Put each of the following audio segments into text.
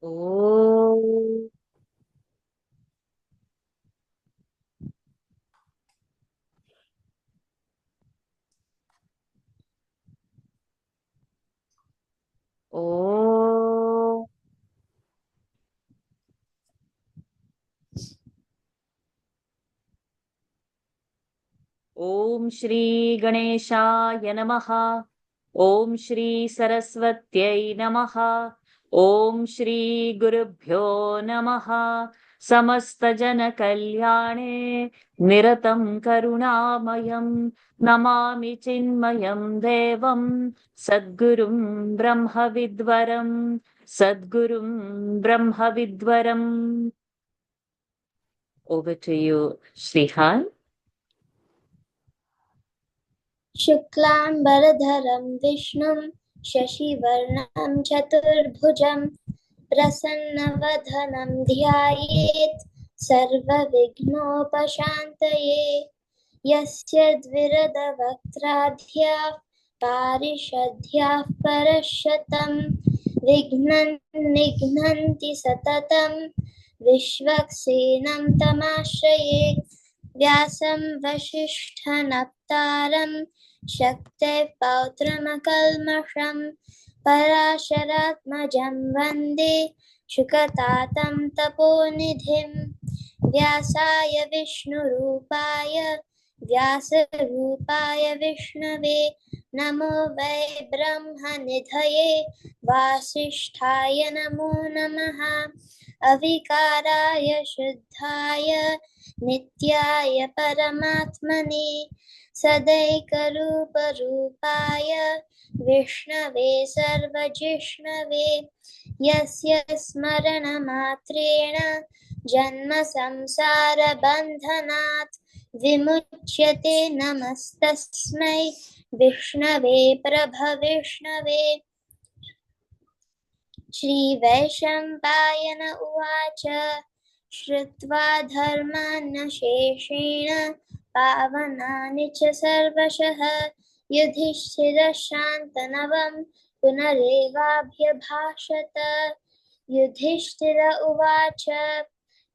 ఓం. ఓం. ఓం శ్రీ గణేశాయ నమః. ఓం శ్రీ సరస్వత్యై నమః. ఓం శ్రీ గురుభ్యో నమః. సమస్త జన కళ్యాణే నిరతం కరుణామయం నమామి చిన్మయం దేవం సద్గురుం బ్రహ్మ విద్వరం. సద్గురుం బ్రహ్మ విద్వరం. Over to you, Srihan. शुक्लाम्बरधरं विष्णुं शशिवर्णं चतुर्भुजं प्रसन्नवदनं ध्यायेत् सर्वविघ्नोपशान्तये। यस्य द्विरदवक्त्राद्याः पारिषद्याः परशतं निघ्नन्ति सततं विश्वक्सेनं तमाश्रये। व्यासं वसिष्ठनप्तारं शक्तेः पौत्रमकल्मषं पराशरात्मजं वन्दे शुकतातं तपोनिधिं। व्यासाय विष्णुरूपाय व्यासरूपाय विष्णवे नमो वै ब्रह्मनिधये वासिष्ठाय नमो नमः। अविकाराय शुद्धाय नित्याय परमात्मने सदैकरूपरूपाय विष्णवे सर्वजिष्णवे यस्य स्मरणमात्रेण जन्म संसारबन्धनात् विमुच्यते। नमस्तस्मै विष्णवे प्रभविष्णवे। श्रीवैशम्पायन उवाच श्रुत्वा धर्मान्नशेषेण पावनानि च सर्वशः युधिष्ठिरशान्तनवं पुनरेवाभ्यभाषत। युधिष्ठिर उवाच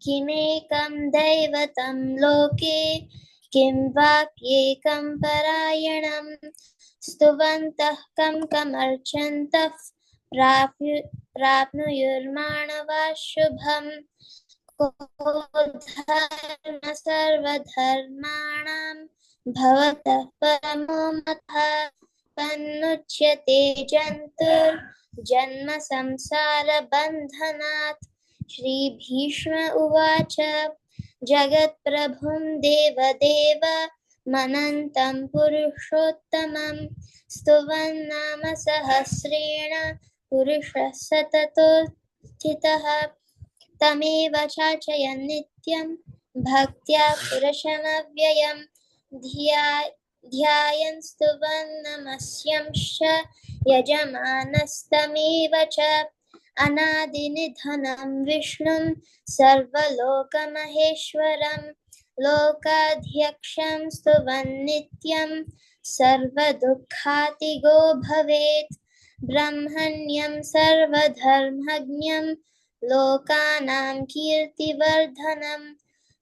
किमेकं दैवतं लोके किं वाप्येकं परायणं स्तुवन्तः कं कमर्चन्तः प्राप्नुयुर्माणवाः शुभम्। को धर्म सर्वधर्माणां भवतः परमो मतः पन्नुच्यते जन्तुर्जन्म संसारबन्धनात्। श्रीभीष्म उवाच जगत्प्रभुं देवदेव मनन्तं पुरुषोत्तमं स्तुवन्नाम सहस्रेण पुरुषः सततो स्थितः। तमेव चाचयन् नित्यं भक्त्या पुरुषमव्ययं ध्यायन् स्तुवन्नमस्यंश्च यजमानस्तमेव च। अनादिनिधनं विष्णुं सर्वलोकमहेश्वरं लोकाध्यक्षं स्तुवन्नित्यं सर्वदुःखातिगो भवेत्। ब्रह्मण्यं सर्वधर्मज्ञं लोकानां कीर्तिवर्धनं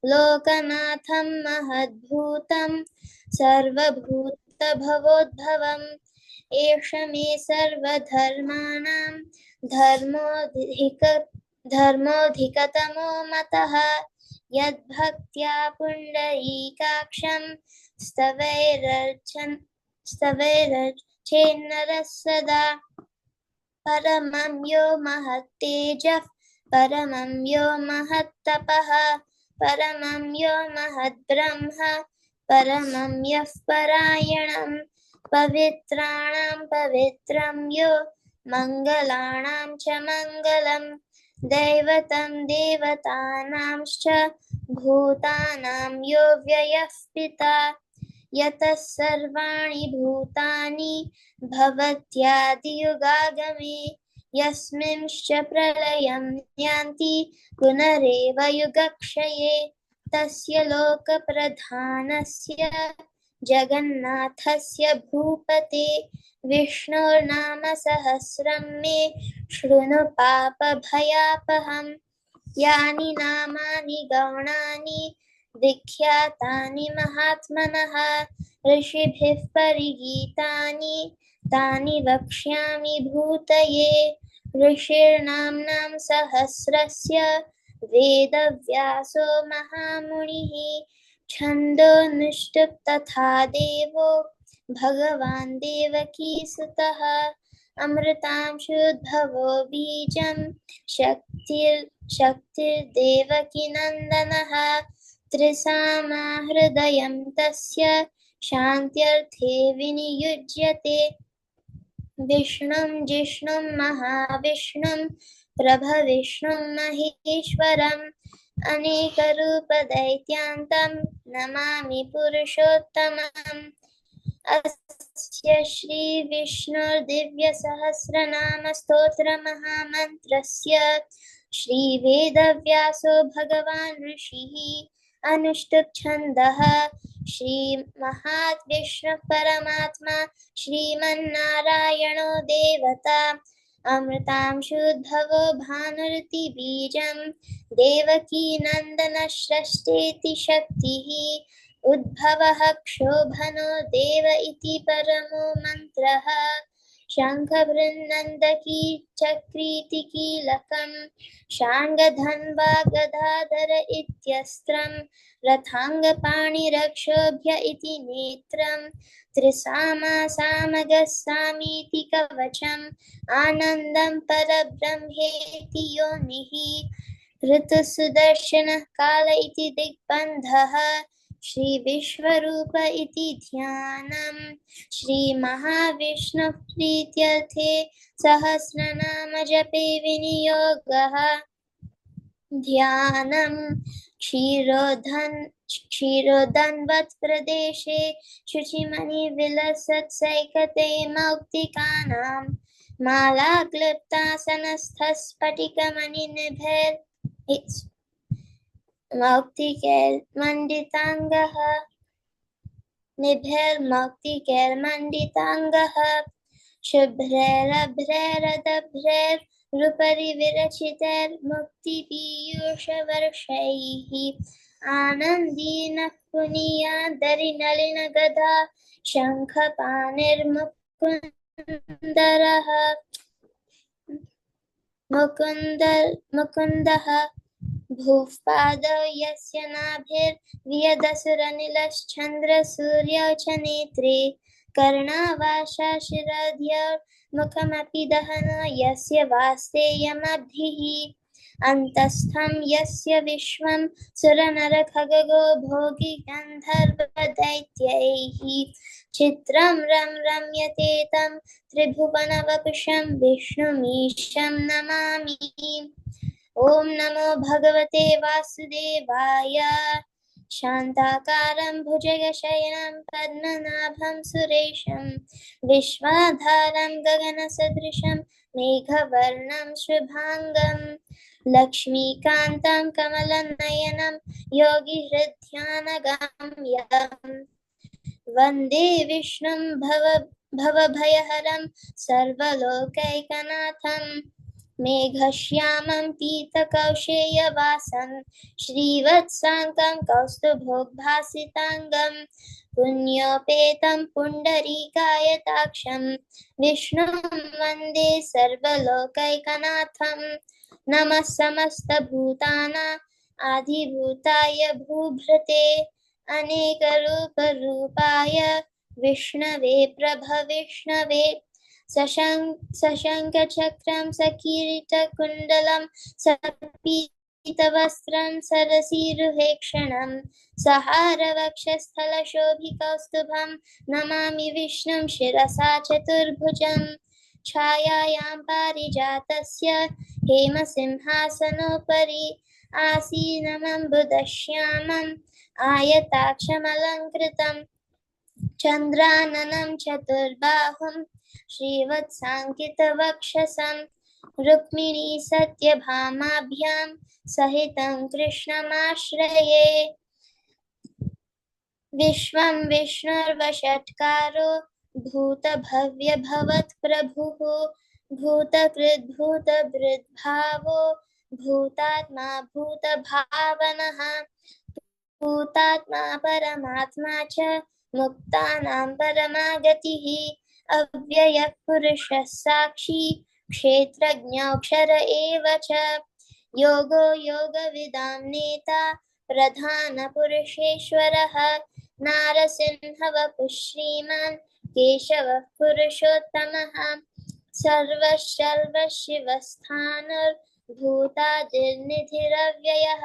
लोकनाथं महद्भूतं सर्वभूतभवोद्भवम्। एष मे सर्वधर्माणां धर्मोऽधिकतमो मतः यद्भक्त्या पुण्डरीकाक्षं स्तवैरर्चेन्नरः सदा। परमं यो महत्तेजः परमं यो महत्तपः परमं यो महद्ब्रह्म परमं यः परायणं पवित्राणां पवित्रं यो मङ्गलानां च मङ्गलं दैवतं देवतानांश्च भूतानां यो व्ययः पिता यतः सर्वाणि भूतानि भवत्यादियुगागमे यस्मिंश्च प्रलयं यान्ति पुनरेव युगक्षये तस्य लोकप्रधानस्य जगन्नाथस्य भूपते विष्णोर्नाम सहस्रं मे शृणु पापभयापहम्। यानि नामानि गौणानि विख्यातानि महात्मनः ऋषिभिः परिगीतानि तानि वक्ष्यामि भूतये। ऋषिर्नाम्नां सहस्रस्य वेदव्यासो महामुनिः छन्दोनुष्टुप् तथा देवो भगवान् देवकीसुतः अमृतांशुद्भवो बीजं शक्तिर्देवकीनन्दनः त्रिसामा हृदयं तस्य शान्त्यर्थे विनियुज्यते विष्णुं जिष्णुं महाविष्णुं प्रभविष्णुं महेश्वरम् अनेकरूपदैत्यान्तं नमामि पुरुषोत्तमम्। अस्य श्री विष्णुर्दिव्यसहस्रनाम स्तोत्र महामन्त्रस्य श्री वेदव्यासो भगवान् ऋषिः अनुष्टुप् छन्दः श्री महाविष्णुः परमात्मा श्रीमन्नारायणो देवता अमृतांशुद्भवो भानुरिति बीजं देवकी नन्दनश्रेष्ठेति शक्तिः उद्भवः क्षोभनो देव इति परमो मन्त्रः शङ्खभृन्नन्दकी चक्रीति कीलकम् शाङ्गधन्वा गदाधर इत्यस्त्रम् रथाङ्गपाणिरक्षोभ्य इति नेत्रम् त्रिसामा सामगस्सामीति कवचम् आनन्दं परब्रह्मेति योनिः ऋतुसुदर्शनः काल इति दिग्बन्धः श्री विश्वरूप इति ध्यानम् श्री महाविष्णुः प्रीत्यर्थे सहस्रनाम जपे विनियोगः ध्यानम् क्षीरोदन्वत् प्रदेशे शुचिमणि विलसत् सैकते मौक्तिकानां माला क्लृप्तासनस्थः स्फटिकमणिनिभैर् मौक्तिकैर्मण्डिताङ्गः निभैर्मौक्तिकैर्मण्डिताङ्गः शुभ्रैरभ्रैरदभ्रैरुपरि विरचितैर्मुक्तिपीयूषवर्षैः आनन्दीनः पुनीयादरिनलिनगदा शङ्खपाणिर्मुकुन्दरः मुकुन्दः भुवः पादौ यस्य नाभिर्वियदसुरनिलश्चन्द्रसूर्यौ च नेत्रे कर्णावासा शिरद्यौर्मुखमपि दहनो यस्य वास्तेयमब्धिः अन्तस्थं यस्य विश्वं सुरनरखगो भोगी गन्धर्वदैत्यैः चित्रं रम्यते तं त्रिभुवनवपुषं विष्णुमीशं नमामि। ॐ नमो भगवते वासुदेवाय। शान्ताकारं भुजगशयनं पद्मनाभं सुरेशं विश्वाधारं गगनसदृशं मेघवर्णं शुभांगं लक्ष्मीकान्तं कमलनयनं योगिहृद्ध्यानगम्यं वन्दे विष्णुं भवभयहरं सर्वलोकैकनाथं मेघश्यामं पीतकौशेयवासं श्रीवत्साङ्कं कौस्तुभोग्भासिताङ्गं पुण्योपेतं पुण्डरीकायताक्षं विष्णुं वन्दे सर्वलोकैकनाथं नमः समस्तभूतानां आदिभूताय भूभृते अनेकरूपरूपाय विष्णवे प्रभविष्णवे सशङ्खचक्रं सकीर्तकुण्डलं सपीतवस्त्रं सरसीरुहेक्षणं सहारवक्षस्थलशोभिकौस्तुभं नमामि विष्णुं शिरसा चतुर्भुजं छायायां पारिजातस्य हेमसिंहासनोपरि आसीनमम्बुदश्यामम् आयताक्षमलङ्कृतं चन्द्राननं चतुर्बाहुं श्रीवत्साङ्कितवक्षसं रुक्मिणी सत्यभामाभ्यां सहितं कृष्णमाश्रये। विश्वं विष्णुर्वषट्कारो भूतभव्यभवत्प्रभुः भूतकृद्भूतभृद्भावो भूतात्मा भूतभावनः भूतात्मा परमात्मा च मुक्तानां परमा गतिः अव्ययः पुरुषः साक्षी क्षेत्रज्ञोऽक्षर एव च योगो योगविदां नेता प्रधानपुरुषेश्वरः नारसिंहवपुः श्रीमान् केशवः पुरुषोत्तमः सर्वशर्वशिवस्थाणुर्भूतादिर्निधिरव्ययः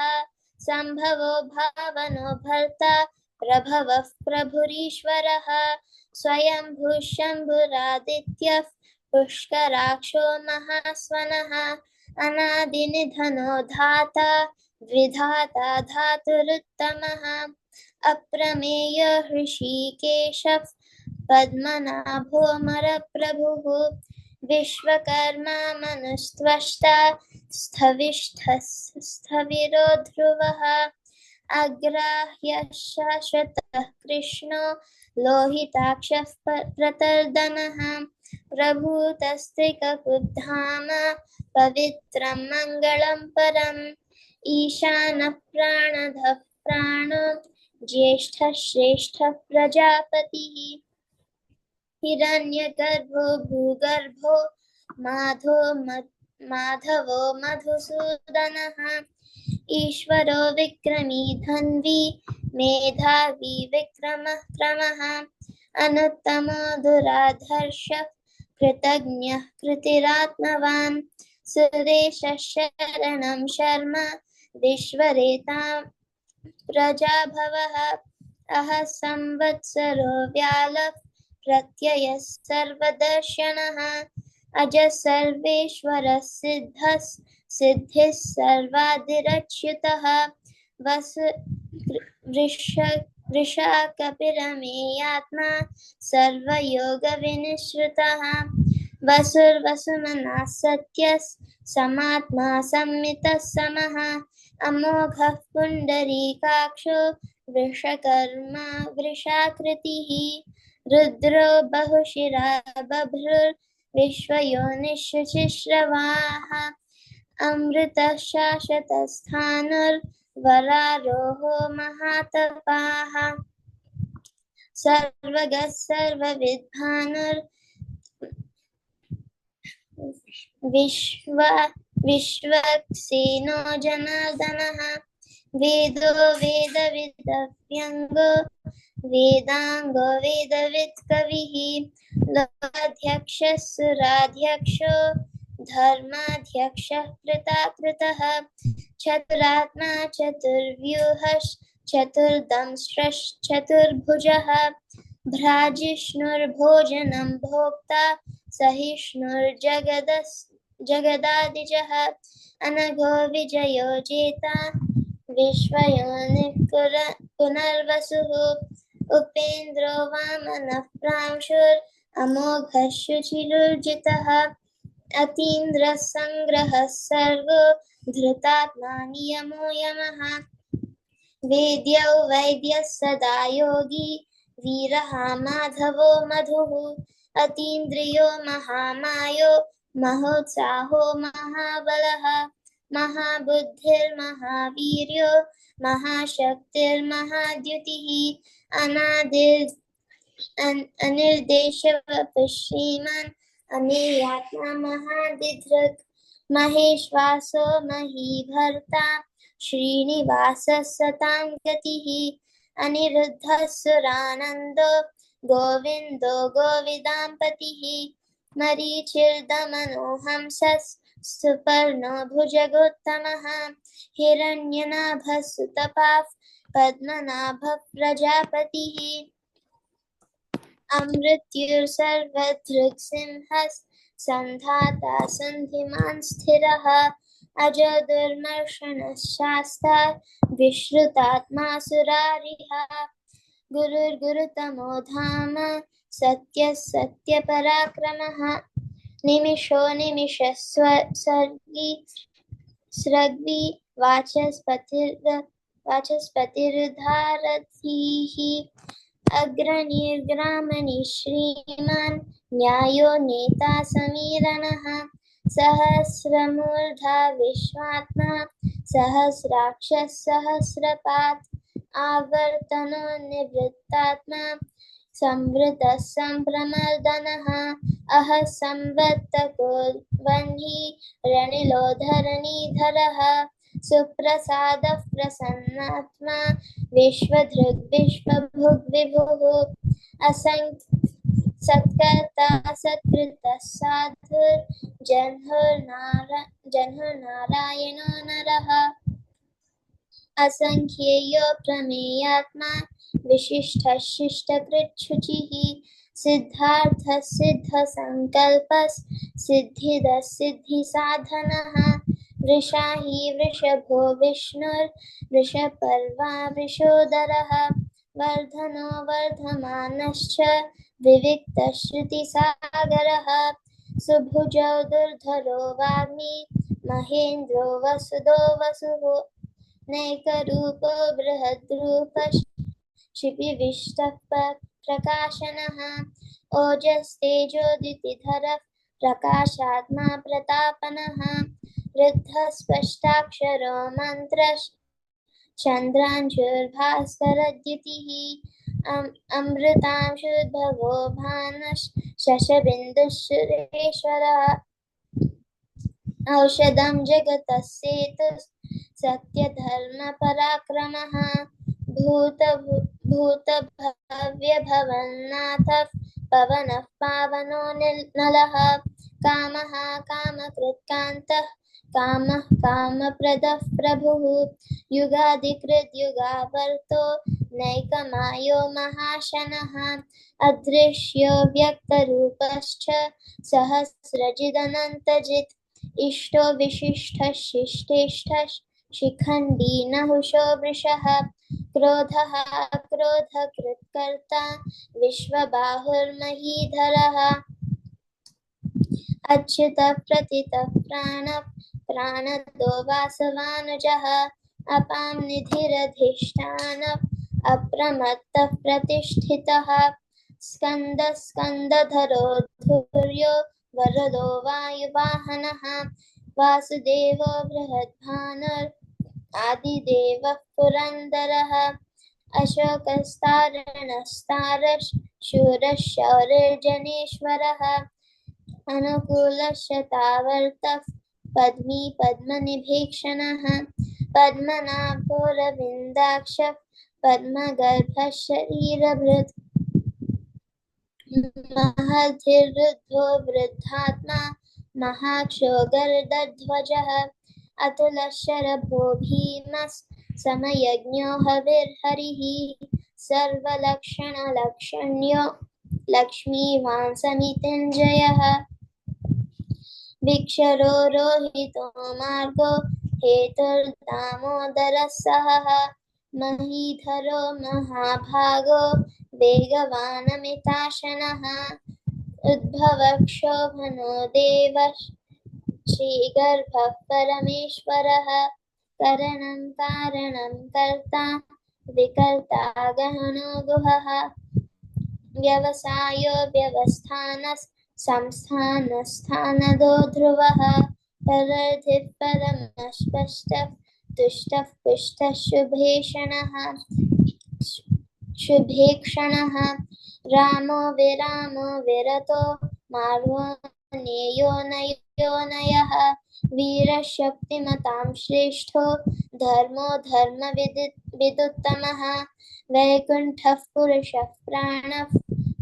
सम्भवो भावनो भर्ता प्रभवः प्रभुरीश्वरः स्वयंभू शम्भुरादित्यः पुष्कराक्षो महास्वनः अनादिनिधनो धाता विधाता धातुरुत्तमः अप्रमेय हृषीकेशः पद्मनाभोऽमरप्रभुः विश्वकर्मा मनुस्त्वष्टा स्थविरो ध्रुवः अग्राह्यः शाश्वतः कृष्णो लोहिताक्षः प्रतर्दनः प्रभूतस्त्रिककुधाम पवित्रं मङ्गलं परम् ईशानः प्राणदः प्राणो ज्येष्ठः श्रेष्ठः प्रजापतिः हिरण्यगर्भो भूगर्भो माधवो मधुसूदनः ईश्वरो विक्रमी धन्वी मेधावी विक्रमः क्रमः अनुत्तमो दुराधर्षः कृतज्ञः कृतिरात्मवान् सुरेशः शरणं शर्म विश्वरेतां प्रजाभवः अहः संवत्सरो व्यालः प्रत्ययः सर्वदर्शनः अजः सर्वेश्वरः सिद्धिः सर्वादिरच्युतः वृषकपिरमेयात्मा सर्वयोगविनिश्रुतः वसुर्वसुमनः सत्यः समात्मा संमितः समः अमोघः पुण्डरीकाक्षो वृषकर्मा वृषाकृतिः रुद्रो बहुशिरा बभ्रुर्विश्वयोनिश्चिश्रवाः अमृतः शाश्वतस्थाणुर्वरारोहो महातपाः सर्वगः विश्वक्सेनो जनार्दनः वेदो वेदविदव्यङ्गो वेदांगो वेदवित् कविः लोकाध्यक्षः सुराध्यक्षो धर्माध्यक्षः कृताकृतः चतुरात्मा चतुर्दंष्ट्रश्चतुर्भुजः भ्राजिष्णुर्भोजनं भोक्ता सहिष्णुर्जगदादिजः अनघो विजयो जेता विश्वयोनिः पुनर्वसुः उपेन्द्रो वामनः प्रांशुर् अमोघः शुचिरुर्जितः अतीन्द्रः सङ्ग्रहः सर्गो धृतात्मा नियमो यमः वेद्यौ वैद्यः सदा योगी वीरः माधवो मधुः अतीन्द्रियो महामायो महोत्साहो महाबलः महाबुद्धिर्महावीर्यो महाशक्तिर्महाद्युतिः अनिर्देशवपुः श्रीमान् अनेयात्मा महादिधृक् महेश्वासो महीभर्ता श्रीनिवासः सतां गतिः अनिरुद्धः सुरानन्दो गोविन्दो गोविदाम्पतिः मरीचिर्दमनो हंसः सुपर्णो भुजगोत्तमः हिरण्यनाभः सुतपाः पद्मनाभः प्रजापतिः अमृत्युर्सर्वधृक्सिंहः सन्धाता सन्धिमान् स्थिरः अजो दुर्मर्षणः शास्ता विश्रुतात्मा सुरारिः गुरुर्गुरुतमो धाम सत्यः सत्यपराक्रमः निमिषो निमिषः स्रग्वी वाचस्पतिर्वचः वाचस्पतिर्धारथिः अग्रणीर्ग्रामणि श्रीमान् न्यायो नेता समीरणः सहस्रमूर्धा विश्वात्मा सहस्राक्षः सहस्रपात् आवर्तनो निवृत्तात्मा संवृतः सम्प्रमर्दनः अह संवर्तको वह्नि रணிलो धरणीधरः सुप्रसादः प्रसन्नात्मा विश्वधृग् विश्वभुग् विभुः सत्कर्ता सत्कृतः साधुर्जह्नुर्नारायणो नरः असंख्येयो प्रमेयात्मा विशिष्टः शिष्टकृच्छुचिः सिद्धार्थः सिद्धसङ्कल्पः सिद्धिदः सिद्धिसाधनः वृषा हि वृषभो विष्णुर्वृषपर्वा वृषोदरः वर्धनो वर्धमानश्च विविक्तः श्रुतिसागरः सुभुजौ दुर्धरो वाग्मी महेन्द्रो वसुदो वसुः नैकरूपो बृहद्रूपः क्षिपिविष्टः प्रकाशनः ओजस्तेजोदितिधरः प्रकाशात्मा प्रतापनः वृद्धः स्पष्टाक्षरो मन्त्रः चन्द्रांशुर्भास्करद्युतिः अमृतांशुद्भवो भानः शशबिन्दुः सुरेश्वरः औषधं जगतः सेतुः सत्यधर्मपराक्रमः भूतभव्यभवन्नाथः पवनः पावनो नलः कामः कामकृत्कान्तः कामः कामप्रदः प्रभुः युगादिकृद्युगावर्तो नैकमायो महाशनः अदृश्यो व्यक्तरूपश्च सहस्रजिदनन्तजित् इष्टो विशिष्टः शिष्टेष्टः शिखण्डी नहुषो वृषः क्रोधः क्रोधकृत्कर्ता विश्वबाहुर्महीधरः अच्युतः प्रतितः प्राणः प्राणदो वासवानुजः अपां निधिरधिष्ठानः अप्रमत्तः प्रतिष्ठितः स्कन्दः स्कन्दधरो धुर्यो वरदो वायुवाहनः वासुदेवो बृहद्भानुर् आदिदेवः पुरन्दरः अशोकस्तारणस्तारः शूरः शौरिर्जनेश्वरः अनुकूलशतावर्तः पद्मी पद्मनिभीक्षणः पद्मनाभोरविन्दाक्षः पद्मगर्भः शरीरभृत् महद्धिर्वृद्धो वृद्धात्मा महाक्षो गरुडध्वजः अतुलशरभो भीमः समयज्ञो हविर्हरिः सर्वलक्षणलक्षण्यो लक्ष्मीवान् समितिञ्जयः विक्षरो रोहितो मार्गो हेतुर्दामोदरः सहः महीधरो महाभागो वेगवानमिताशनः उद्भवक्षोभनो देवः श्रीगर्भः परमेश्वरः करणं कारणं कर्ता विकर्ता गहनो गुहः व्यवसायो व्यवस्थानः संस्थानस्थानदो ध्रुवः परर्धिः परमस्पष्टः तुष्टः पुष्टः शुभेक्षणः रामो विरामो विरतो मार्गो नेयो नयोनयः वीरशक्तिमतां श्रेष्ठो धर्मो धर्मविदुत्तमः वैकुण्ठः पुरुषः प्राणः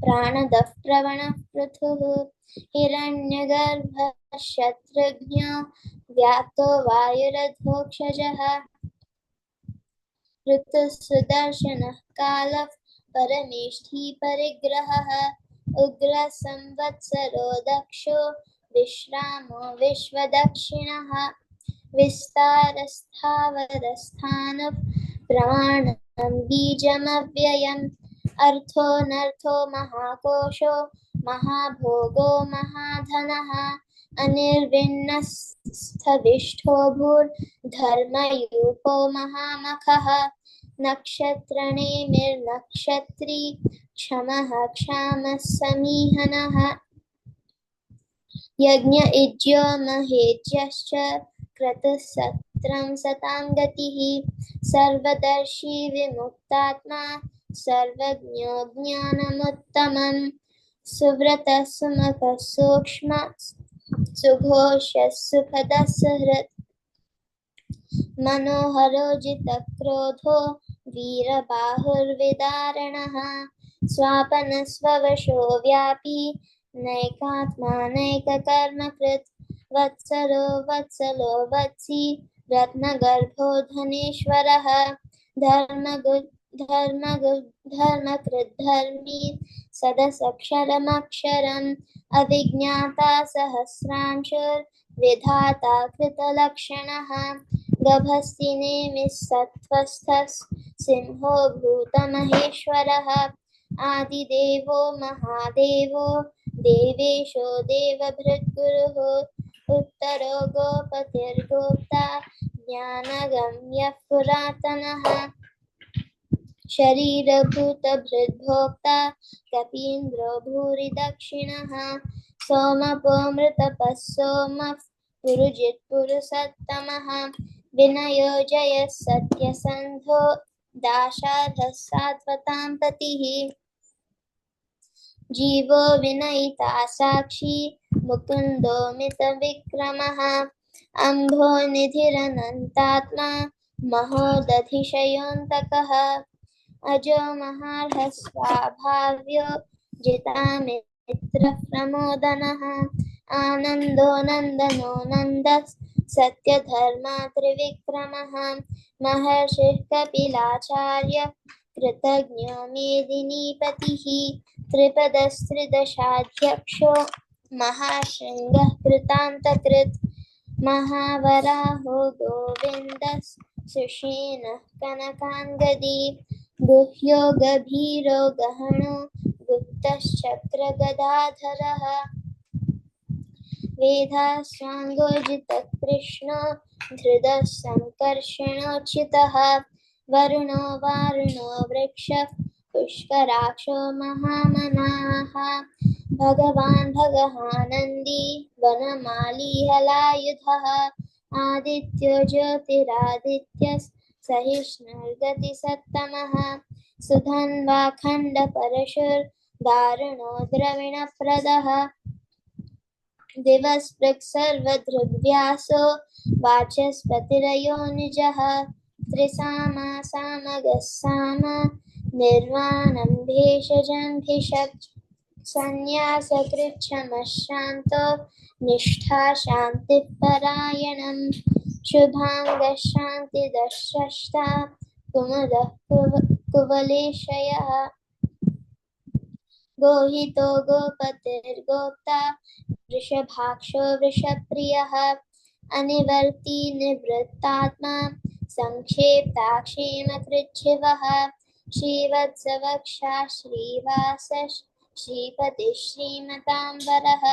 प्राणदः प्रवणः पृथुः हिरण्यगर्भः शत्रुघ्नो व्याप्तो वायुरधोक्षजः ऋतुः सुदर्शनः कालः परमेष्ठी परिग्रहः उग्रः संवत्सरो दक्षो विश्रामो विश्वदक्षिणः विस्तारस्थावरस्थानः प्रमाणं बीजमव्ययम् अर्थोऽनर्थो महाकोशो महाभोगो महाधनः अनिर्विण्णस्थविष्ठो भूर्धर्मयूपो महामखः नक्षत्रनेमिर्नक्षत्री क्षमः क्षामः समीहनः यज्ञ इज्यो महेज्यश्च क्रतुः सत्रं सतां गतिः सर्वदर्शी विमुक्तात्मा सर्वज्ञो ज्ञानमुत्तमम् सुव्रतः सुमुखः सूक्ष्म सुघोषः सुखदः सुहृत् मनोहरो जितक्रोधो वीरबाहुर्विदारणः स्वापनस्ववशो व्यापी नैकात्मानैककर्मकृत् वत्सलो वत्सलो वत्सी रत्नगर्भो धनेश्वरः धर्मकृद्धर्मी सदसक्षरमक्षरम् अविज्ञाता सहस्रांशुर्विधाता कृतलक्षणः गभस्तिनेमिः सत्त्वस्थः सिंहो भूतमहेश्वरः आदिदेवो महादेवो देवेशो देवभृद्गुरुः उत्तरो गोपतिर्गोप्ता ज्ञानगम्यः पुरातनः शरीरभूतभृद्भोक्ता कपीन्द्रो भूरि दक्षिणः सोमपोऽमृतपः सोमः पुरुजित्पुरुषोत्तमः विनयो जयः सत्यसन्धो दाशार्हः सात्वतां पतिः जीवो विनयिता साक्षी मुकुन्दो मितविक्रमः अम्भो निधिरनन्तात्मा महोदधिशयोऽन्तकः अजो महार्हः स्वाभाव्यो जितामित्रः प्रमोदनः आनन्दो नन्दनो नन्दः सत्यधर्मा त्रिविक्रमः महर्षिः कपिलाचार्य कृतज्ञो मेदिनीपतिः त्रिपदस्त्रिदशाध्यक्षो महाशृङ्गः कृतान्तकृत् महावराहो गोविन्दः सुषेणः कनकाङ्गदी गुह्यो गभीरो गहनो गुप्तश्चक्रगदाधरः वेदास्वाङ्गोजितकृष्णो धृतः सङ्कर्षणोचितः वरुणो वारुणो वृक्षः पुष्कराक्षो महामनाः भगवान् भगवानन्दी वनमाली हलायुधः आदित्यो ज्योतिरादित्यः सहिष्णुर्गतिसत्तमः सुधन्वा खण्डपरशुर्दारुणो द्रविणप्रदः दिवस्पृक् सर्वदृग्व्यासो वाचस्पतिरयोनिजः त्रिसामा सामगः साम निर्वाणं भेषजं भिषक् संन्यासकृच्छमः शान्तो निष्ठा शान्तिः परायणं शुभाङ्गः शान्तिदः कुमुदः कुवलेशयः गोहितो गोपतिर्गोप्ता वृषभाक्षो वृषप्रियः अनिवर्ती निवृत्तात्मा संक्षेप्ता क्षेमकृच्छिवः श्रीवत्सवक्षा श्रीवासः श्रीपतिः श्रीमताम्बरः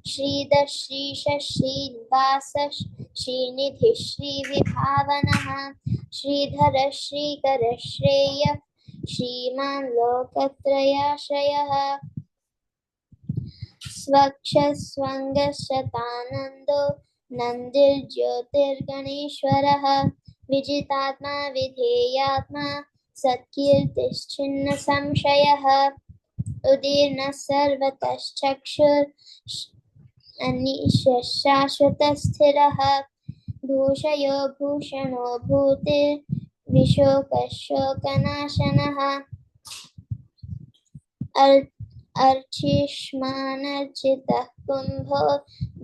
श्रीधः श्रीशः श्रीनिवासः श्रीनिधिः श्रीविभावनः श्रीधरः श्रीकरः श्रेयः श्रीमान् लोकत्रयाश्रयः स्वक्षस्वङ्गशतानन्दो नन्दिर्ज्योतिर्गणेश्वरः विजितात्मा विधेयात्मा सत्कीर्तिश्चिन्न संशयः उदीर्णः सर्वतश्चक्षुः शाश्वतस्थिरः भूषयो भूषणो भूतिर्विशोकशोकनाशनः अर्चिष्मानर्चितः कुम्भो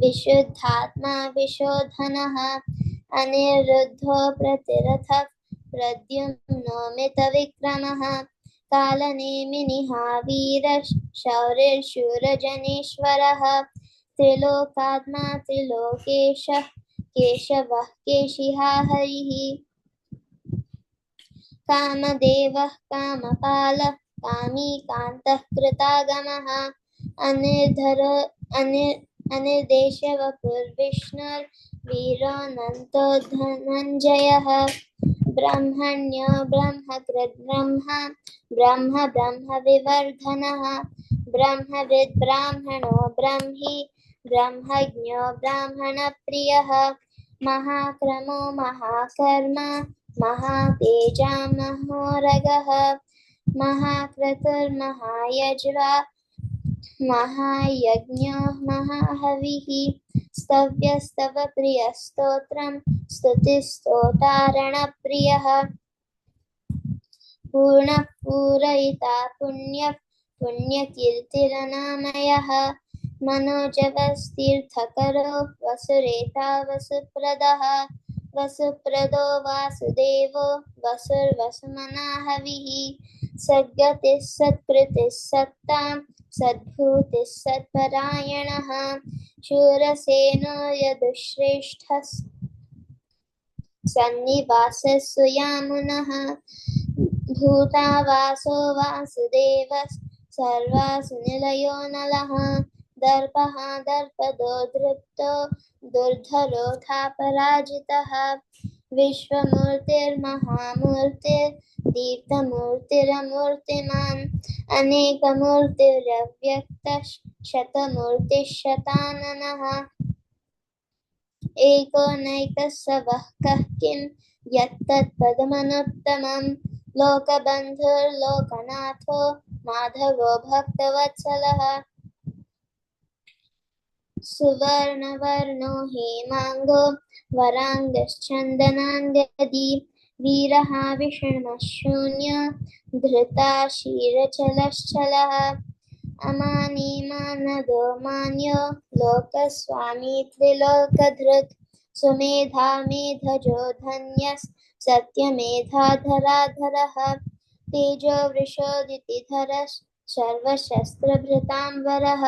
विशुद्धात्मा विशोधनः अनिरुद्धो प्रतिरथः प्रद्युम्नो मितविक्रमः कालनेमिनिहावीरः शौरिर्शूरजनेश्वरः त्रिलोकात्मा त्रिलोकेशः केशवः केशिहा हरिः कामदेवः कामपालः कामी कान्तः कृतागमः अनिर्देश्य वपुर्विष्णुर्वीरोऽनन्तो धनञ्जयः ब्रह्मण्यो ब्रह्मकृद् ब्रह्म ब्रह्म ब्रह्मविवर्धनः ब्रह्मविद् ब्राह्मणो ब्रह्मी ब्रह्मज्ञो ब्राह्मणप्रियः महाक्रमो महाकर्म महातेजा महोरगः महाक्रतुर्महायज्वा महायज्ञो महाहविः स्तव्यस्तव प्रियस्तोत्रं स्तुतिस्तोतारणप्रियः पूर्णः पूरयिता पुण्यः पुण्यकीर्तिरनामयः मनोजवस्तीर्थकरो वसुरेता वसुप्रदः वसुप्रदो वासुदेवो वसुर्वसुमनाहविः सद्गतिः सत्कृतिः सत्तां सद्भूतिः सत्परायणः शूरसेनो यदुश्रेष्ठः सन्निवासः सुयामुनः भूतावासो वासुदेवः सर्वासु निलयो नलः दर्पः दर्पदो दृप्तो दुर्धरोधापराजितः विश्वमूर्तिर्महामूर्तिर्दीप्तमूर्तिरमूर्तिमान् अनेकमूर्तिरव्यक्तः शतमूर्तिः शताननः एको नैकस्सवः कः किं यत्तत्पदमनुत्तमं लोकबन्धुर्लोकनाथो माधवो भक्तवत्सलः सुवर्णवर्णो हेमाङ्गो वराङ्गश्चन्दनाङ्गदी वीरः विषण्मशून्यो धृता क्षीरचलश्चलः अमानी मानदो मान्यो लोकस्वामी त्रिलोकधृक् सुमेधा मेधजो धन्यः सत्यमेधाधराधरः तेजो वृषोदितिधरः सर्वशस्त्रभृताम्बरः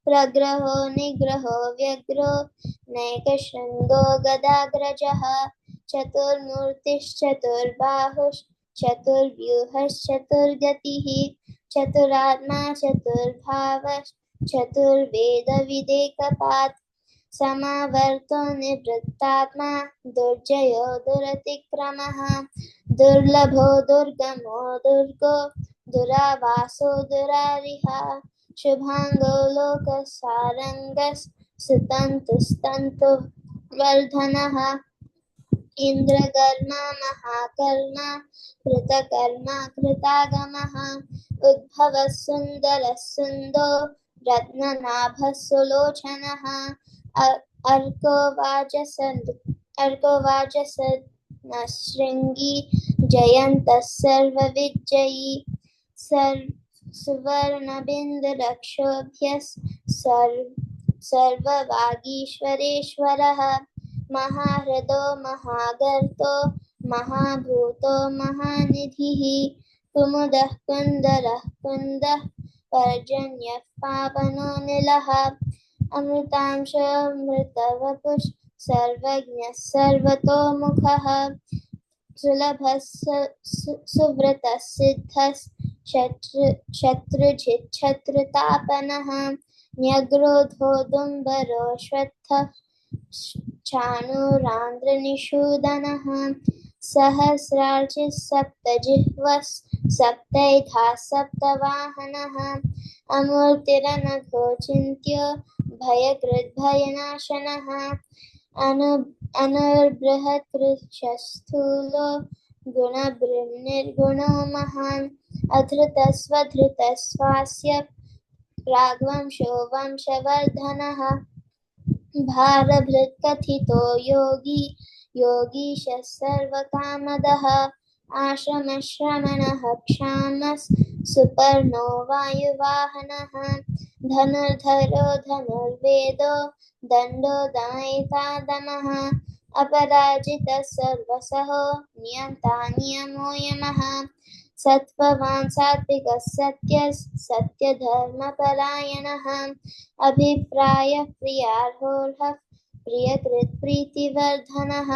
प्रग्रहो निग्रहो व्यग्रो नैकशृङ्गो गदाग्रजः चतुर्मूर्तिश्चतुर्बाहुश्चतुर्व्यूहश्चतुर्गतिः चतुरात्मा चतुर्भावश्चतुर्वेदविदेकपात् समावर्तो निवृत्तात्मा दुर्जयो दुरतिक्रमः दुर्लभो दुर्गमो दुर्गो दुरावासो दुरारिहा शुभांगो लोकसारंगः सुतन्तुस्तन्तुवर्धनः इन्द्रकर्मा महाकर्मा कृतकर्मा कृतागमः उद्भवः सुन्दरः सुन्दो रत्ननाभः सुलोचनः अर्को वाजसनशृङ्गी जयन्तः सर्वविजयी सुवर्णबिन्दुरक्षोभ्यः सर्ववागीश्वरेश्वरः महाहृदो महागर्तो महाभूतो महानिधिः कुमुदः कुन्दरः कुन्दः पर्जन्यः पावनो निलः अमृतांशोऽमृतवपुः सर्वज्ञः सर्वतोमुखः सुलभः सुव्रतः सिद्धः शत्रुजिच्छत्रुतापनः न्यग्रोधोदुम्बरोऽश्वत्थः चाणूरान्द्रनिषूदनः सहस्रार्चिः सप्तजिह्वः सप्तैधा सप्तवाहनः अमूर्तिरनघोचिन्त्यो भयकृद्भयनाशनः अनुर्बृहत्कृशस्थूलो गुणभृन्निर्गुणो महान् अधृतस्वधृतस्वास्य प्राग्वंशो वंशवर्धनः भारभृत्कथितो योगी योगीशः सर्वकामदः आश्रमश्रमणः क्षामः सुपर्णो वायुवाहनः धनुर्धरो धनुर्वेदो दण्डो दमयिता अपराजितः सर्वसहो नियन्ता नियमो यमः सत्त्ववान् सात्विकः सत्यः सत्यधर्मपरायणः अभिप्रायः प्रियार्होर्हः प्रियकृत् प्रीतिवर्धनः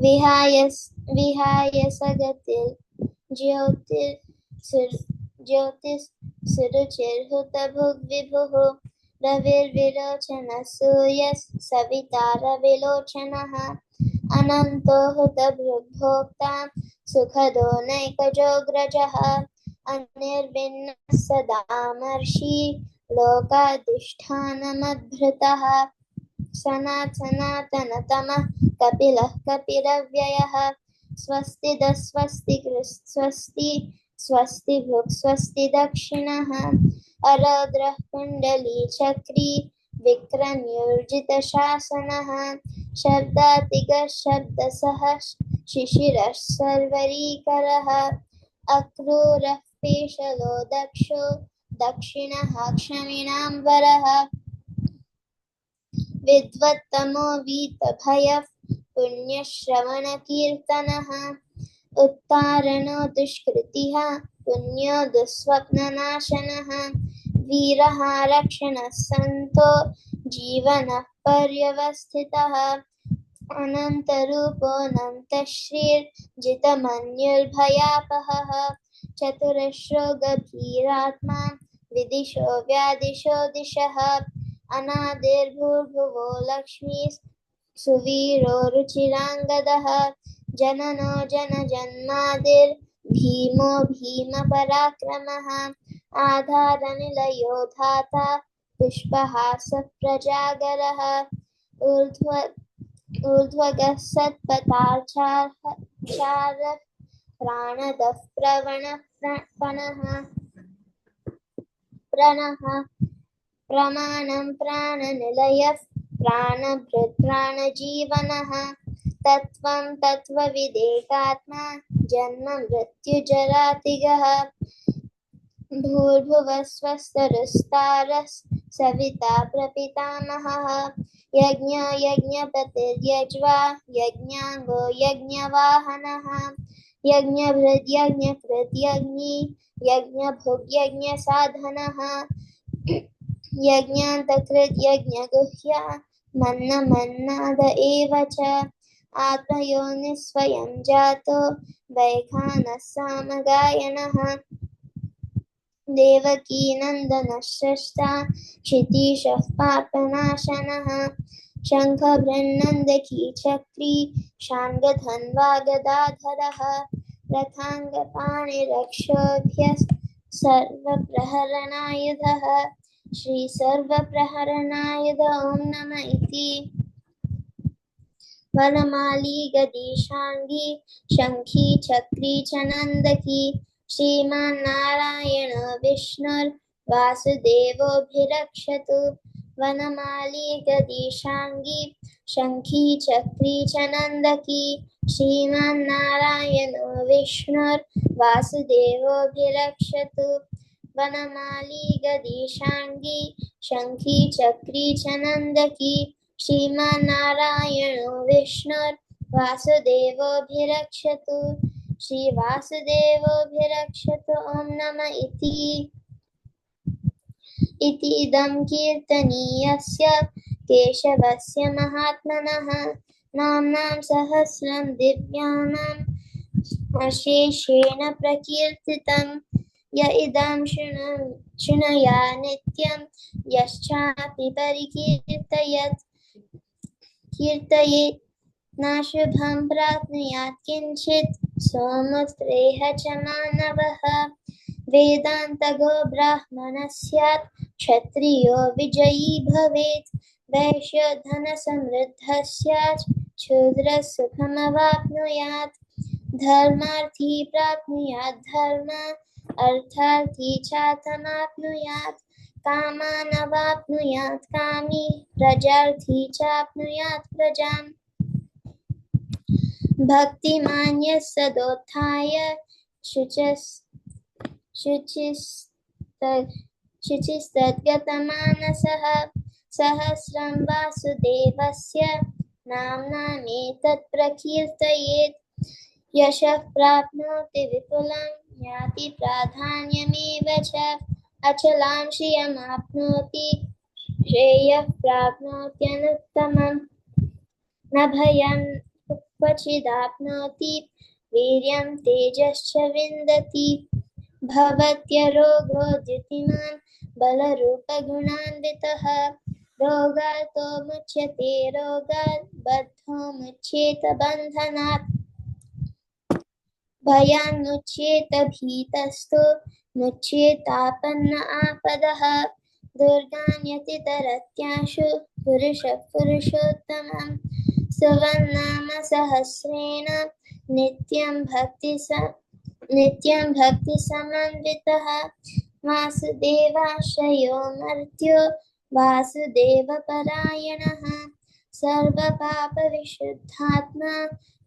विहाय सगतिर्ज्योतिः सुरुचिर्हुत भुग्विभुः रविर्विरोचनः सूर्यः सविता रविलोचनः अनन्तो हुतभृग्भोक्ता सुखदो नैकजोऽग्रजः अनिर्विण्णः सदामर्षि लोकाधिष्ठानमद्भृतः सनातनतमः कपिलः कपिरव्ययः स्वस्तिदः स्वस्ति स्वस्ति भुक् स्वस्ति दक्षिणः अरद्रः कुण्डली चक्री विक्रम्योर्जितशासनः शब्दातिगः शब्दसः शिशिरः सर्वरीकरः अक्रूरः पेशलो दक्षो दक्षिणः क्षमिणाम्बरः विद्वत्तमो वीतभयः पुण्यश्रवणकीर्तनः उत्तारणो दुष्कृतिः पुण्यो दुःस्वप्ननाशनः वीरः रक्षणः सन्तो जीवनः पर्यवस्थितः अनन्तरूपोऽनन्तश्रीर्जितमन्युर्भयापहः चतुरश्रो गभीरात्मा विदिशो व्यादिशो दिशः अनादिर्भूर्भुवो लक्ष्मीः सुवीरो रुचिराङ्गदः जननो जनजन्मादिर्भीमो भीमपराक्रमः आधारनिलयो धाता पुष्पहासः प्रजागरः ऊर्ध्वगः सत्पथाचारः प्राणदः प्रणः प्रमाणं प्राणनिलयः प्राणभृत् प्राणजीवनः तत्त्वं तत्त्वविदेकात्मा जन्म मृत्युजरातिगः भूर्भुवः स्वस्तरस्तारः सविता प्रपितामहः यज्ञो यज्ञपतिर्यज्वा यज्ञाङ्गो यज्ञवाहनः यज्ञभृद् यज्ञकृत् यज्ञी यज्ञभुग् यज्ञसाधनः यज्ञान्तकृत् यज्ञगुह्या मन्नमन्नाद एव च आत्मयोनिः स्वयं जातो वैखानः सामगायनः देवकी नन्दनः स्रष्टा क्षितीशः पापनाशनः शङ्खभृन्नन्दकी चक्री शार्ङ्गधन्वा गदाधरः रथाङ्गपाणिरक्षोभ्यः सर्वप्रहरणायुधः श्रीसर्वप्रहरणायुध ॐ नमः इति वनमाली गदीशाङ्गी शङ्खी चक्री च नन्दकी श्रीमान्नारायण विष्णुर्वासुदेवोऽभिरक्षतु वनमाली गदीशाङ्गी शङ्खी चक्री च नन्दकी श्रीमान्नारायणो विष्णुर्वासुदेवोऽभिरक्षतु वनमाली गदीशाङ्गी शङ्खी चक्री च नन्दकी श्रीमान्नारायणो विष्णुर्वासुदेवोऽभिरक्षतु श्रीवासुदेवोऽभिरक्षतु ॐ नमः इति इदं कीर्तनीयस्य केशवस्य महात्मनः नाम्नां सहस्रं दिव्यानाम् अशेषेण प्रकीर्तितं य इदं शृणुया नित्यं यश्चापि परिकीर्तयेत् नाशुभं प्राप्नुयात् किञ्चित् सोमुत्रेह च मानवः वेदान्तगो ब्राह्मणः स्यात् क्षत्रियो विजयी भवेत् वैश्यो धनसमृद्धः स्यात् शूद्रः सुखमवाप्नुयात् धर्मार्थी प्राप्नुयात् धर्म अर्थार्थी चार्थमाप्नुयात् कामानवाप्नुयात् कामी प्रजार्थी चाप्नुयात् प्रजाम् भक्तिमान्यः सदोत्थाय शुचिस्तद्गतमानसः सहस्रं वासुदेवस्य नाम्नामेतत् प्रकीर्तयेत् यशः प्राप्नोति विपुलं याति प्राधान्यमेव च अचलां श्रियमाप्नोति श्रेयः प्राप्नोत्यनुत्तमम् न भयं क्वचिदाप्नोति वीर्यं तेजश्च विन्दति भवत्यरोगो द्युतिमान् बलरूपगुणान्वितः रोगातो मुच्यते रोगात् बद्धो मुच्येत बन्धनात् भयान्मुच्येत भीतस्तु मुच्येतापन्न आपदः दुर्गान्यतितरत्याशु पुरुषः पुरुषोत्तमं सुवन्नाम सहस्रेण नित्यं भक्तिसमन्वितः वासुदेवाश्रयो मर्त्यो वासुदेवपरायणः सर्वपापविशुद्धात्मा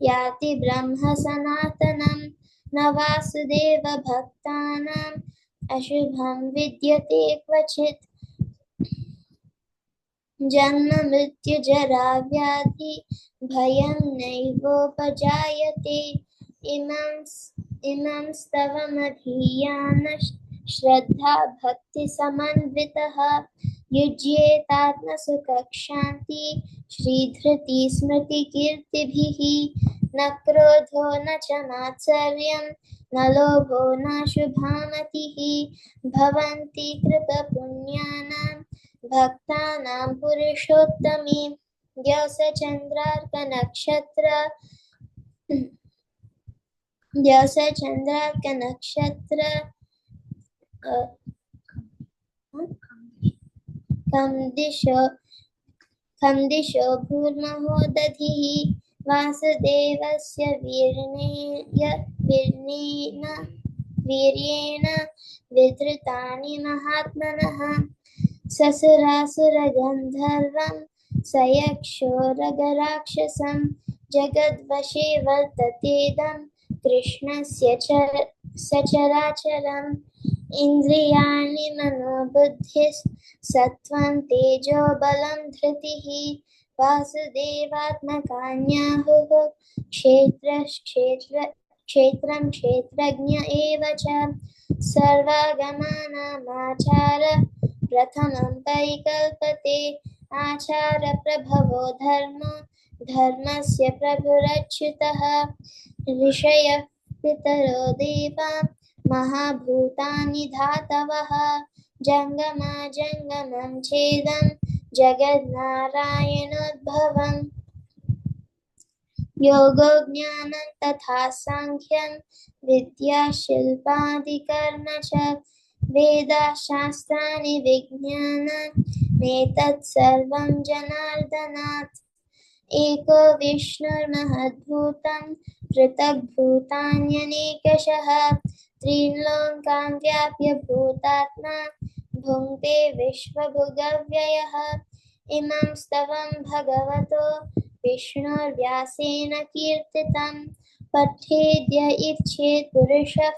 याति ब्रह्म सनातनं न वासुदेव भक्तानाम् अशुभं विद्यते क्वचित् जन्म मृत्यु जरा व्याधि भयं नैवोपजायते इमं स्तवमधीयान श्रद्धा भक्ति समन्वितः युज्येतात्मसुखक्षान्ति श्रीधृति स्मृति कीर्तिभिः न क्रोधो न च मात्सर्यं न लोभो न शुभामतिः भवन्ति कृतपुण्यानां भक्तानां पुरुषोत्तमी द्यौसचन्द्रार्कनक्षत्र खं दिशो भूर्महो दधिः वासुदेवस्य वीर्येण विधृतानि महात्मनः ससुरासुरगन्धर्वं सयक्षोरगराक्षसं जगद्वशे वर्ततेदं कृष्णस्य सचराचरम् इन्द्रियाणि मनोबुद्धिस्सत्त्वं तेजो बलं धृतिः वासुदेवात्मकान्याहुः क्षेत्रं क्षेत्रज्ञ एव च सर्वागमानामाचार प्रथमं परिकल्पते आचार प्रभवो धर्मस्य प्रभुरच्युतः ऋषयः पितरो देवा महाभूतानि धातवः जङ्गमं छेदं जगन्नारायणोद्भवम् योगो ज्ञानं तथा साङ्ख्यं विद्या शिल्पादिकर्म च वेदाशास्त्राणि विज्ञानमेतत् सर्वं जनार्दनात् एको विष्णुर्महद्भूतं पृथग्भूतान्यनेकशः त्रीन् लोकान् व्याप्य भूतात्मा भुङ्क्ते विश्वभुगव्ययः इमं स्तवं भगवतो विष्णुर्व्यासेन कीर्तितं पठेद्य इच्छेत् पुरुषः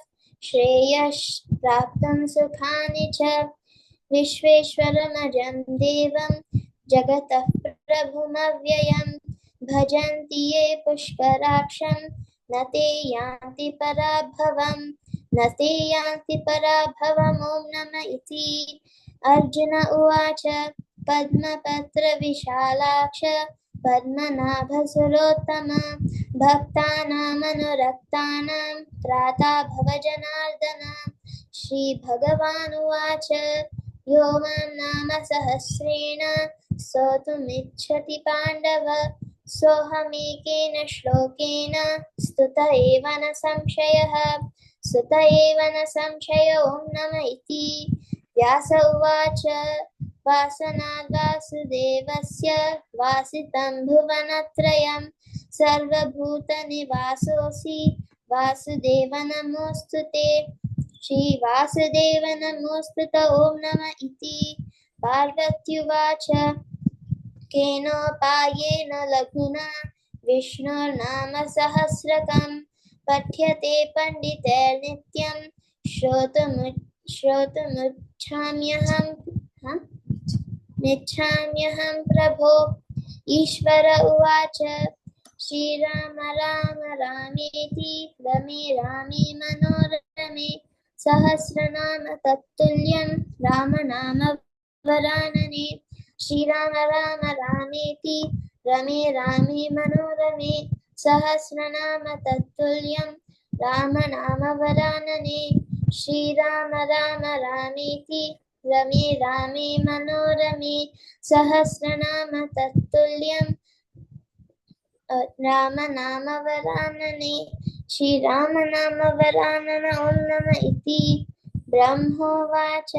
श्रेयःप्राप्तं सुखानि च विश्वेश्वरमजं देवं जगतः प्रभुमव्ययं भजन्ति ये पुष्कराक्षं न ते यान्ति पराभवम् ॐ नमः इति अर्जुन उवाच पद्मपत्रविशालाक्ष पद्मनाभसुरोत्तम भक्तानामनुरक्तानां त्राता भवजनार्दन श्रीभगवानुवाच यो मां नाम सहस्रेण स्तोतुमिच्छति पाण्डव सोऽहमेकेन श्लोकेन स्तुत एव न संशयः ॐ नमः इति व्यास उवाच वासनाद् वासुदेवस्य वासितं भुवनत्रयं सर्वभूतनिवासोऽसि वासुदेव नमोऽस्तु ते श्रीवासुदेव नमोऽस्तु ॐ नमः इति पार्वत्युवाच केनोपायेन लघुना विष्णोर्नाम सहस्रकं पठ्यते पण्डितैर्नित्यं श्रोतुमिच्छाम्यहं प्रभो ईश्वर उवाच श्रीराम राम रामेति रमे रामे मनोरमे सहस्रनाम तत्तुल्यं राम नाम वरानने श्रीराम राम रामेति रमे रामे मनोरमे सहस्रनाम तत्तुल्यं राम नाम वरानने श्रीराम राम रामेति रमे रामे मनोरमे सहस्रनाम तत्तुल्यं राम नाम वरानने श्रीराम नाम वरानन ॐ नम इति ब्रह्मोवाच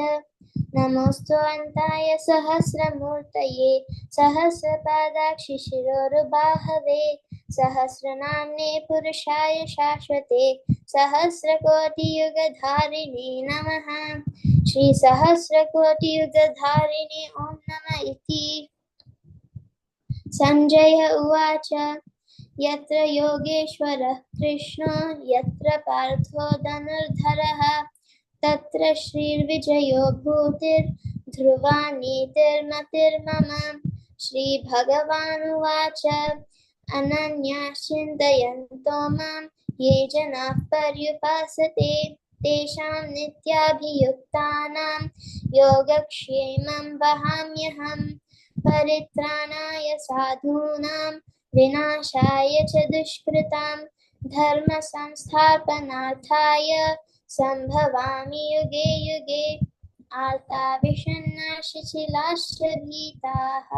नमोऽस्तु अन्ताय सहस्रमूर्तये सहस्रपादाक्षि शिरोरुबाहवे सहस्रनाम्ने पुरुषाय शाश्वते सहस्रकोटियुगधारिणे नमः श्रीसहस्रकोटियुगधारिणे ॐ नम इति सञ्जय उवाच यत्र योगेश्वरः कृष्णो यत्र पार्थो धनुर्धरः तत्र श्रीर्विजयो भूतिर्ध्रुवा नीतिर्मतिर्मम श्रीभगवानुवाच अनन्याश्चिन्तयन्तो मां ये जनाः पर्युपासते तेषां नित्याभियुक्तानां योगक्षेमं वहाम्यहम् परित्राणाय साधूनां विनाशाय च दुष्कृतां धर्मसंस्थापनार्थाय सम्भवामि युगे युगे आर्ताविषन्नाशिशिलाश्च भीताः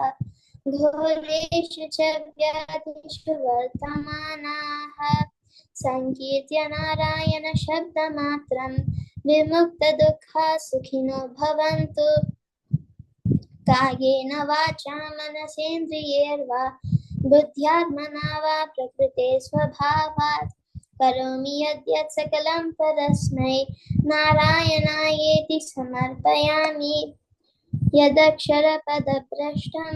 घोरेषु च व्याधिषु वर्तमानाः सङ्कीर्त्य नारायण शब्दमात्रं विमुक्तदुःखा सुखिनो भवन्तु कायेन वाचा मनसेन्द्रियैर्वा बुद्ध्यात्मना वा प्रकृते स्वभावात् करोमि यद्यत् सकलं परस्मै नारायणायेति समर्पयामि यदक्षरपदभ्रष्टं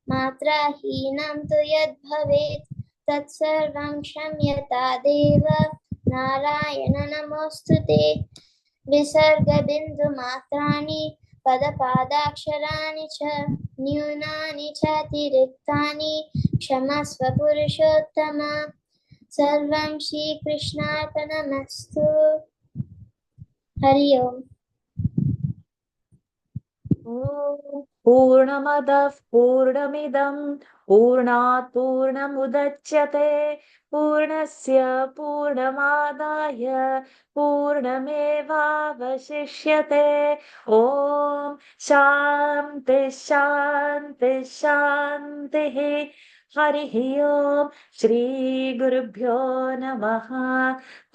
मात्राहीनं तु यद्भवेत् तत्सर्वं क्षम्यतादेव नारायण नमोऽस्तु ते विसर्गबिन्दुमात्राणि पदपादाक्षराणि च न्यूनानि चातिरिक्तानि क्षमस्व पुरुषोत्तम सर्वं श्रीकृष्णार्पणमस्तु हरि ओम् पूर्णमदः पूर्णमिदं पूर्णात् पूर्णमुदच्यते पूर्णस्य पूर्णमादाय पूर्णमेवावशिष्यते ॐ शान्ति शान्ति शान्तिः हरिः ओम् श्रीगुरुभ्यो नमः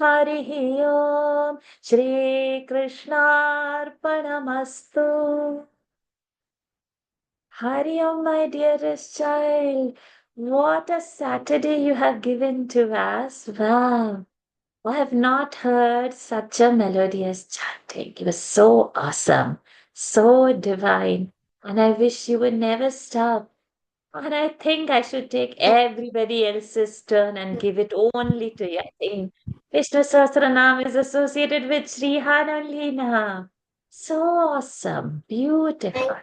हरिः ओम् श्रीकृष्णार्पणमस्तु Hari Om, my dearest child, what a Saturday you have given to us. Wow, I have not heard such a melodious chanting. It was so awesome, so divine, and I wish you would never stop. And I think I should take everybody else's turn and give it only to you. I think Vishnu Sahasranam is associated with Srihan only now. So awesome, beautiful.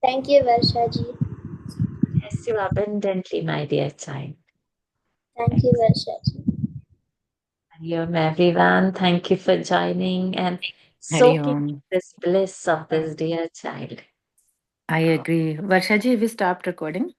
Thank you, Varshaji. Bless you abundantly, my dear child. Thank you, Varshaji. Hari Om, everyone. Thank you for joining and Hari soaking Om. this bliss of this dear child. I agree. Varshaji, we stopped recording.